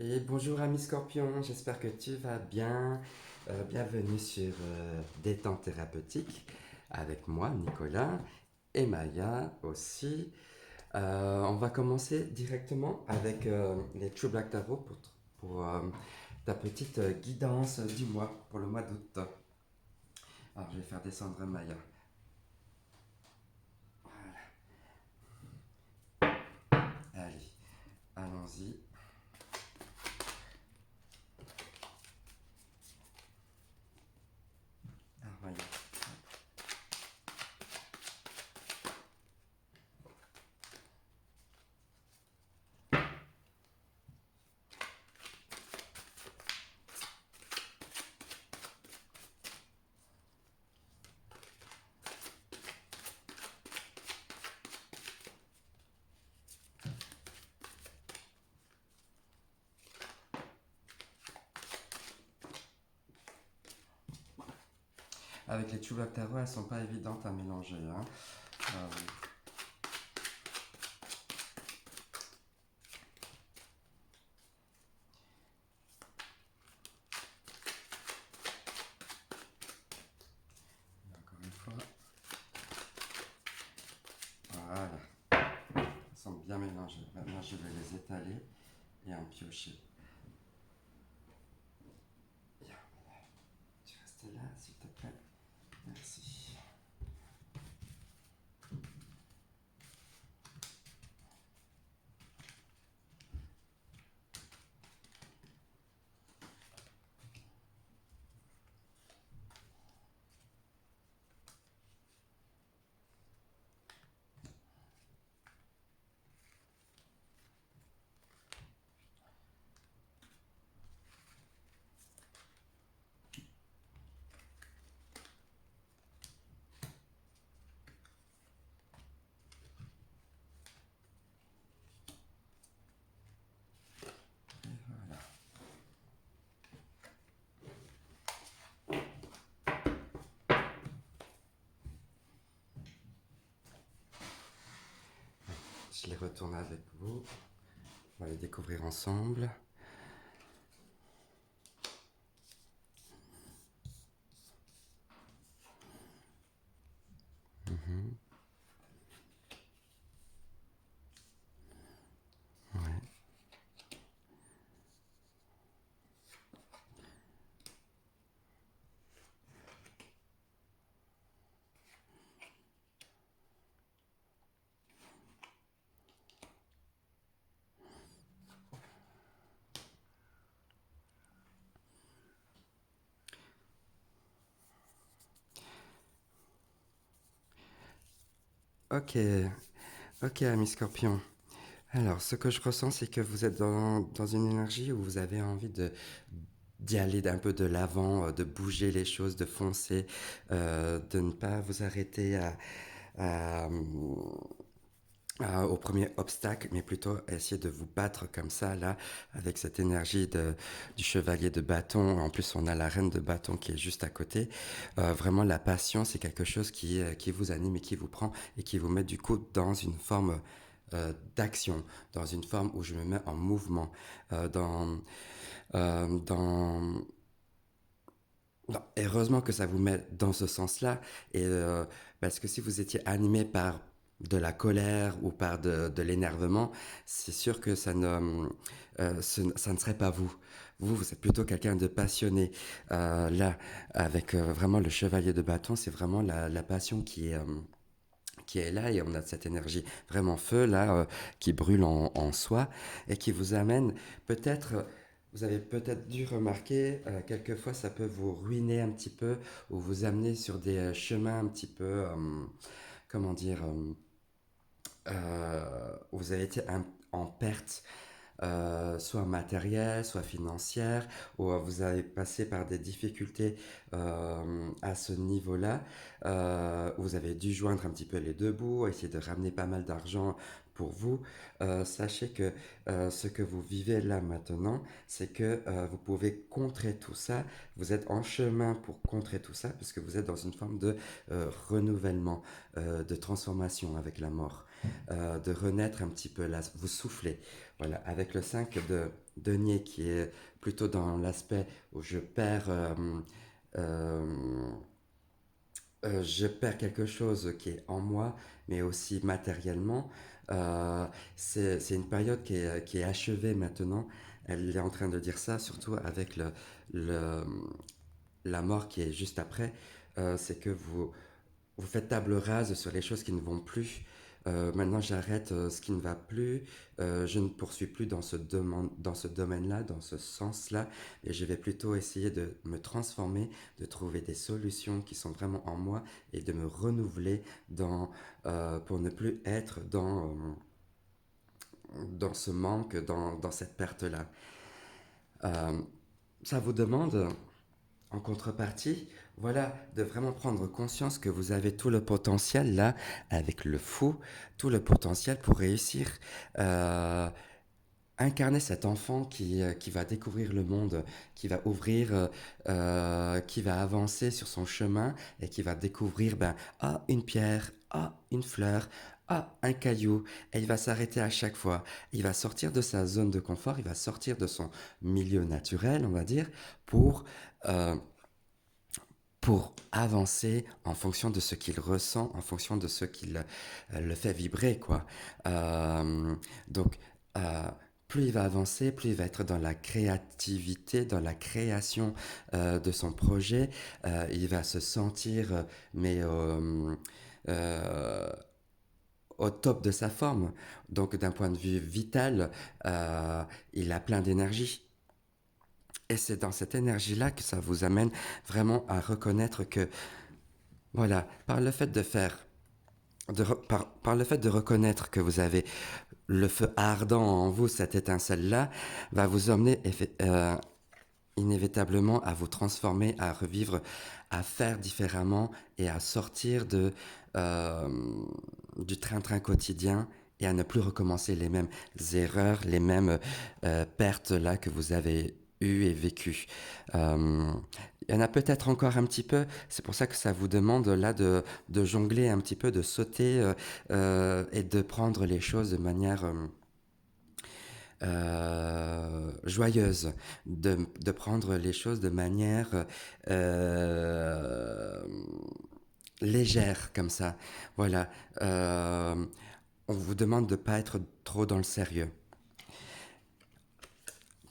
Et bonjour ami Scorpion, j'espère que tu vas bien. Bienvenue sur Détente Thérapeutique avec moi, Nicolas, et Maya aussi. On va commencer directement avec les True Black Tarot pour ta petite guidance du mois, pour le mois d'août. Alors je vais faire descendre Maya. Allez, allons-y. Alors Maya. Avec les True Black Tarot, elles sont pas évidentes à mélanger, hein. Euh, Encore une fois. Voilà. Elles sont bien mélangées. Maintenant, je vais les étaler et en piocher. Bien. Tu restes là, s'il te plaît. Merci. Et voilà. Je les retourne avec vous. On va les découvrir ensemble. Mhm. Ouais. Ok, ok, ami Scorpion. Alors, ce que je ressens, c'est que vous êtes dans une énergie où vous avez envie d'y aller d'un peu de l'avant, de bouger les choses, de foncer, de ne pas vous arrêter à, au premier obstacle, mais plutôt essayer de vous battre comme ça, là, avec cette énergie du chevalier de bâton. En plus, on a la reine de bâton qui est juste à côté. Vraiment, la passion, c'est quelque chose qui vous anime et qui vous prend et qui vous met du coup dans une forme d'action, dans une forme où je me mets en mouvement, euh, dans, euh, dans, heureusement que ça vous met dans ce sens-là, et parce que si vous étiez animé par de la colère ou par de l'énervement, c'est sûr que ça ne serait pas vous. Vous êtes plutôt quelqu'un de passionné. Là, avec vraiment le chevalier de bâton, c'est vraiment la passion qui est là, et on a cette énergie vraiment feu là qui brûle en soi et qui vous amène peut-être. Vous avez peut-être dû remarquer, quelquefois ça peut vous ruiner un petit peu ou vous amener sur des chemins un petit peu, comment dire, où vous avez été en perte, soit matérielle, soit financière, ou vous avez passé par des difficultés à ce niveau-là, où vous avez dû joindre un petit peu les deux bouts, essayer de ramener pas mal d'argent pour vous. Sachez que ce que vous vivez là maintenant, c'est que vous pouvez contrer tout ça. Vous êtes en chemin pour contrer tout ça, puisque vous êtes dans une forme de renouvellement, de transformation avec la mort. de renaître un petit peu là, vous soufflez. Voilà, avec le 5 de denier qui est plutôt dans l'aspect où euh, je perds quelque chose qui est en moi, mais aussi matériellement. Euh, c'est une période qui est achevée maintenant. Elle est en train de dire ça, surtout avec le, la mort qui est juste après. C'est que vous faites table rase sur les choses qui ne vont plus. Maintenant, j'arrête ce qui ne va plus. Je ne poursuis plus dans ce domaine-là, dans ce sens-là. Et je vais plutôt essayer de me transformer, de trouver des solutions qui sont vraiment en moi et de me renouveler pour ne plus être dans ce manque, dans cette perte-là. Euh, Ça vous demande en contrepartie, voilà, de vraiment prendre conscience que vous avez tout le potentiel là, avec le fou, tout le potentiel pour réussir. Euh, Incarner cet enfant qui va découvrir le monde, qui va qui va avancer sur son chemin et qui va découvrir, une pierre, une fleur, un caillou, et il va s'arrêter à chaque fois. Il va sortir de sa zone de confort, il va sortir de son milieu naturel, on va dire, pour euh, pour avancer en fonction de ce qu'il ressent, en fonction de ce qui le fait vibrer, quoi. Euh, donc, euh, plus il va avancer, plus il va être dans la créativité, dans la création de son projet. Il va se sentir, mais euh, au top de sa forme. Donc, d'un point de vue vital, il a plein d'énergie. Et c'est dans cette énergie-là que ça vous amène vraiment à reconnaître que, voilà, par le fait de faire, par le fait de reconnaître que vous avez le feu ardent en vous, cette étincelle-là, va vous emmener inévitablement à vous transformer, à revivre, à faire différemment et à sortir euh, du train-train quotidien et à ne plus recommencer les mêmes erreurs, les mêmes pertes là que vous avez eues et vécues. Euh, il y en a peut-être encore un petit peu, c'est pour ça que ça vous demande là de jongler un petit peu, de sauter et de prendre les choses de manière joyeuse, de prendre les choses de manière euh, légère comme ça. Voilà. On vous demande de ne pas être trop dans le sérieux.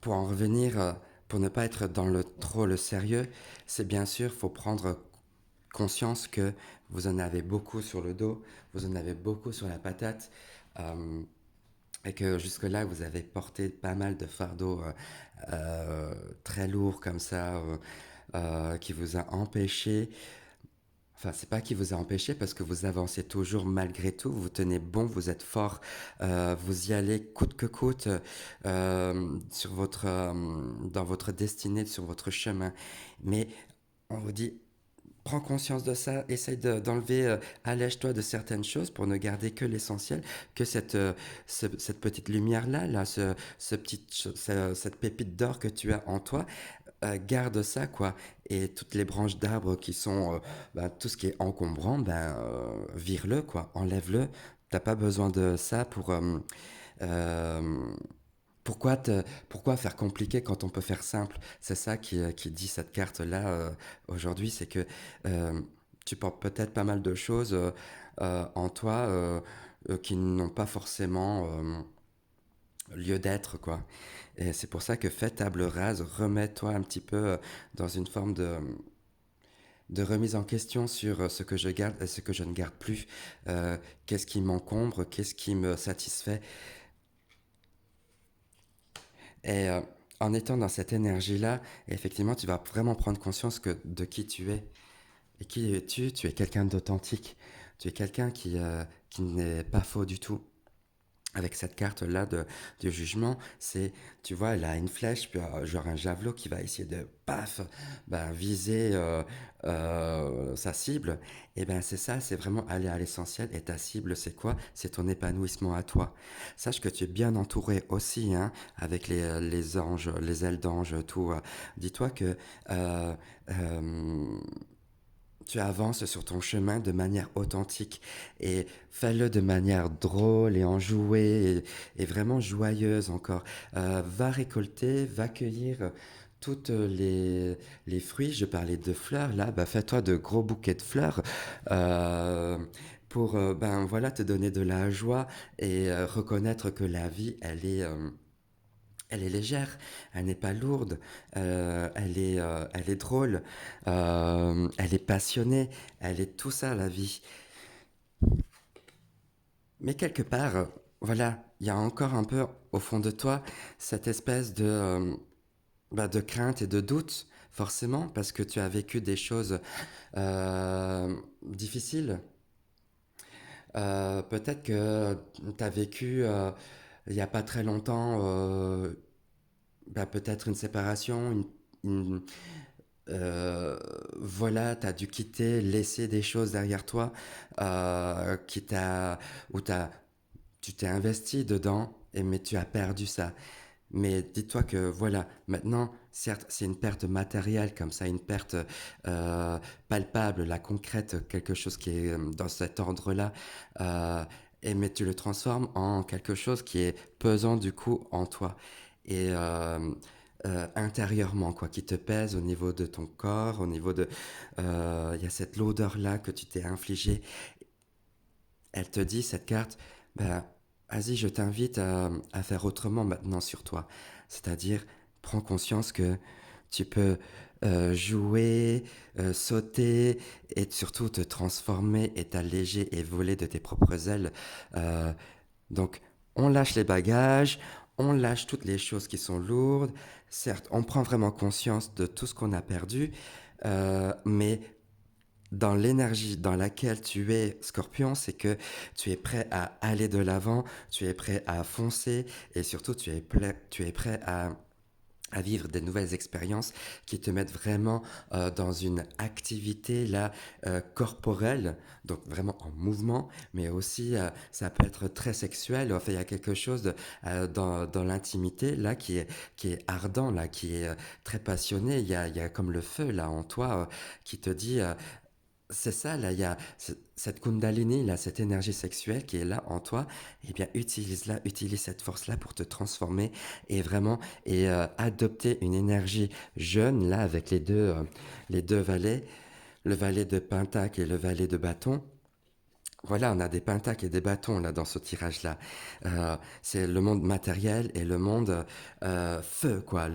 Pour en revenir, pour ne pas être dans trop le sérieux, c'est bien sûr, il faut prendre conscience que vous en avez beaucoup sur le dos, vous en avez beaucoup sur la patate. Euh, et que jusque-là, vous avez porté pas mal de fardeaux très lourds comme ça, qui vous a empêché, enfin, c'est pas qui vous a empêché parce que vous avancez toujours malgré tout, vous tenez bon, vous êtes fort, vous y allez coûte que coûte dans votre destinée, sur votre chemin. Mais on vous dit, prends conscience de ça, essaye d'enlever, allège-toi de certaines choses pour ne garder que l'essentiel, que cette petite lumière-là, cette pépite d'or que tu as en toi, garde ça, quoi. Et toutes les branches d'arbres qui sont, tout ce qui est encombrant, vire-le, quoi, enlève-le. T'as pas besoin de ça euh, pourquoi faire compliqué quand on peut faire simple? C'est ça qui dit cette carte-là aujourd'hui, c'est que euh, tu portes peut-être pas mal de choses en toi qui n'ont pas forcément lieu d'être, quoi. Et c'est pour ça que fais table rase, remets-toi un petit peu dans une forme de remise en question sur ce que je garde et ce que je ne garde plus. Qu'est-ce qui m'encombre, qu'est-ce qui me satisfait. Et en étant dans cette énergie-là, effectivement, tu vas vraiment prendre conscience de qui tu es. Et qui es-tu? Tu es quelqu'un d'authentique. Tu es quelqu'un qui n'est pas faux du tout. Avec cette carte-là de jugement, tu vois, elle a une flèche, puis genre un javelot qui va essayer de, paf, viser sa cible. Et ben c'est ça, c'est vraiment aller à l'essentiel. Et ta cible, c'est quoi? C'est ton épanouissement à toi. Sache que tu es bien entouré aussi, hein, avec les anges, les ailes d'ange, tout. Dis-toi que euh, tu avances sur ton chemin de manière authentique et fais-le de manière drôle et enjouée et vraiment joyeuse encore. Va récolter, va cueillir toutes les fruits. Je parlais de fleurs, là, bah, fais-toi de gros bouquets de fleurs euh, pour ben, voilà, te donner de la joie et reconnaître que la vie, elle est légère, elle n'est pas lourde, elle est drôle, elle est passionnée, elle est tout ça la vie. Mais quelque part, voilà, il y a encore un peu au fond de toi cette espèce bah, de crainte et de doute, forcément, parce que tu as vécu des choses difficiles. Peut-être que tu as vécu il n'y a pas très longtemps, bah, peut-être une séparation, une, Euh, voilà, t'as dû quitter, laisser des choses derrière toi qui t'a, où tu t'es investi dedans, mais tu as perdu ça. Mais dis-toi que voilà, maintenant, certes, c'est une perte matérielle comme ça, une perte palpable, la concrète, quelque chose qui est dans cet ordre-là. euh, mais tu le transformes en quelque chose qui est pesant du coup en toi. Et intérieurement, quoi, qui te pèse au niveau de ton corps, au niveau de... Il y a cette odeur-là que tu t'es infligée. Elle te dit, cette carte, ben, vas-y, je t'invite à faire autrement maintenant sur toi. C'est-à-dire, prends conscience que tu peux jouer, sauter et surtout te transformer et t'alléger et voler de tes propres ailes. Euh, donc, on lâche les bagages, on lâche toutes les choses qui sont lourdes. Certes, on prend vraiment conscience de tout ce qu'on a perdu, mais dans l'énergie dans laquelle tu es, Scorpion, c'est que tu es prêt à aller de l'avant, tu es prêt à foncer et surtout tu es prêt à vivre des nouvelles expériences qui te mettent vraiment dans une activité là corporelle, donc vraiment en mouvement, mais aussi ça peut être très sexuel. Enfin, il y a quelque chose dans l'intimité là qui est ardent là, qui est très passionné. Il y a comme le feu là en toi qui te dit c'est ça, là, il y a cette kundalini, là, cette énergie sexuelle qui est là en toi, eh bien, utilise-la, utilise cette force-là pour te transformer et vraiment, et adopter une énergie jeune, là, avec les deux valets, le valet de Pentacle et le valet de bâton. Voilà, on a des pentacles et des bâtons là dans ce tirage-là. C'est le monde matériel et le monde feu, quoi.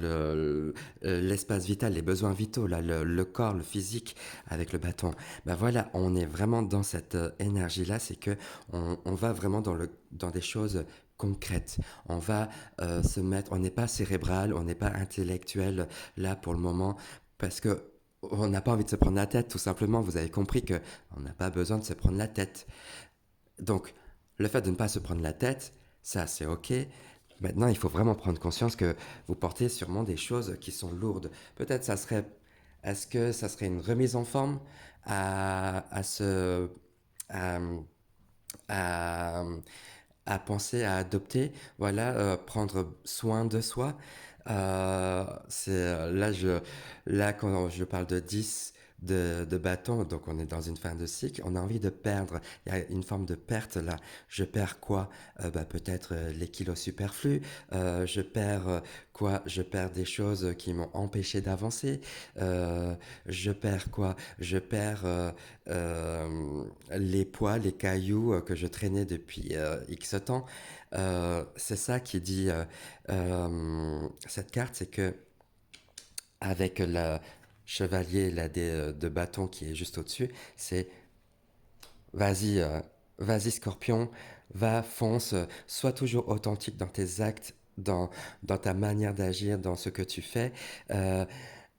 L'espace vital, les besoins vitaux, là, le corps, le physique avec le bâton. Ben voilà, on est vraiment dans cette énergie-là. C'est que on va vraiment dans des choses concrètes. On va se mettre, on n'est pas cérébral, on n'est pas intellectuel là pour le moment parce que on n'a pas envie de se prendre la tête, tout simplement. Vous avez compris que on n'a pas besoin de se prendre la tête. Donc, le fait de ne pas se prendre la tête, ça c'est ok. Maintenant, il faut vraiment prendre conscience que vous portez sûrement des choses qui sont lourdes. Peut-être ça serait, est-ce que ça serait une remise en forme à se, à, à, à penser à adopter, voilà, prendre soin de soi. Là, quand je parle de 10 de bâtons, donc on est dans une fin de cycle, on a envie de perdre. Il y a une forme de perte là. Je perds quoi? Bah, peut-être les kilos superflus. Je perds quoi? Je perds des choses qui m'ont empêché d'avancer. Je perds quoi? Je perds les poids, les cailloux que je traînais depuis X temps. C'est ça qui dit cette carte, c'est que avec le chevalier là, de bâton qui est juste au-dessus, c'est vas-y, vas-y Scorpion, va, fonce, sois toujours authentique dans tes actes, dans ta manière d'agir, dans ce que tu fais. Euh,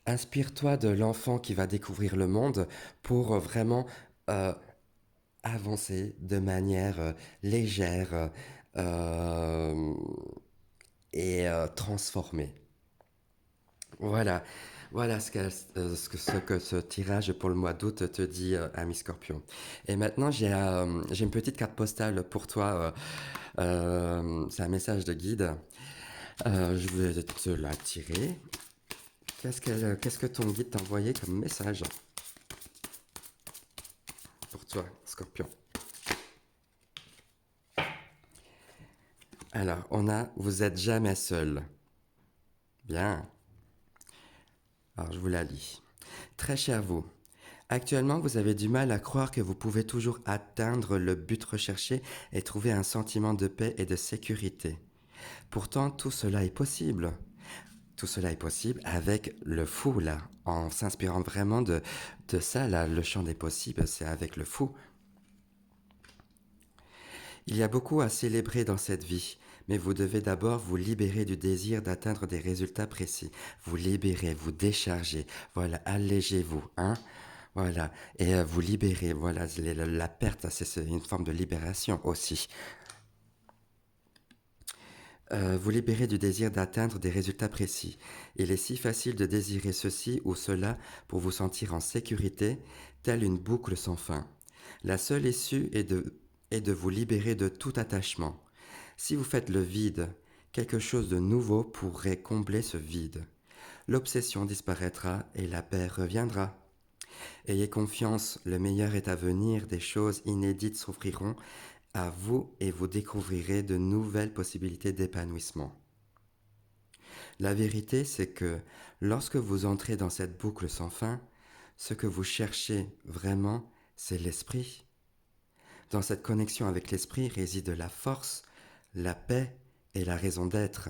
Inspire-toi de l'enfant qui va découvrir le monde pour vraiment euh, avancer de manière légère euh, et transformée. Voilà, voilà ce que ce tirage pour le mois d'août te dit, ami Scorpion. Et maintenant, j'ai une petite carte postale pour toi. C'est un message de guide. Je vais te la tirer. Qu'est-ce que ton guide t'a envoyé comme message? toi, Scorpion. Alors, on a vous êtes jamais seul. Bien. Alors, je vous la lis. Très cher vous, actuellement, vous avez du mal à croire que vous pouvez toujours atteindre le but recherché et trouver un sentiment de paix et de sécurité. Pourtant, tout cela est possible. Tout cela est possible avec le fou, là, en s'inspirant vraiment de ça, là, le champ des possibles, c'est avec le fou. Il y a beaucoup à célébrer dans cette vie, mais vous devez d'abord vous libérer du désir d'atteindre des résultats précis. Vous libérer, vous décharger, voilà, allégez-vous, hein. Voilà, et vous libérez, voilà, la perte, c'est une forme de libération aussi. Vous libérez du désir d'atteindre des résultats précis. Il est si facile de désirer ceci ou cela pour vous sentir en sécurité, telle une boucle sans fin. La seule issue est de vous libérer de tout attachement. Si vous faites le vide, quelque chose de nouveau pourrait combler ce vide. L'obsession disparaîtra et la paix reviendra. Ayez confiance, le meilleur est à venir, des choses inédites s'offriront à vous et vous découvrirez de nouvelles possibilités d'épanouissement. La vérité, c'est que lorsque vous entrez dans cette boucle sans fin, ce que vous cherchez vraiment, c'est l'esprit. Dans cette connexion avec l'esprit réside la force, la paix et la raison d'être.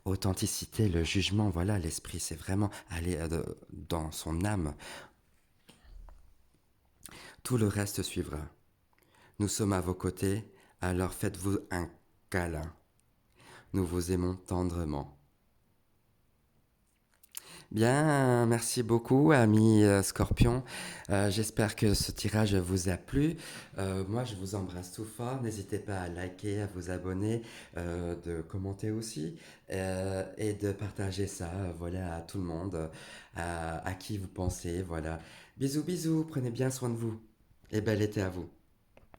Authenticité, le jugement, voilà, l'esprit, c'est vraiment aller dans son âme. Tout le reste suivra. Nous sommes à vos côtés, alors faites-vous un câlin. Nous vous aimons tendrement. Bien, merci beaucoup, ami Scorpion. J'espère que ce tirage vous a plu. Moi, je vous embrasse tout fort. N'hésitez pas à liker, à vous abonner, de commenter aussi, et de partager ça, voilà, à tout le monde, à qui vous pensez, voilà. Bisous, bisous. Prenez bien soin de vous. Et bel été à vous.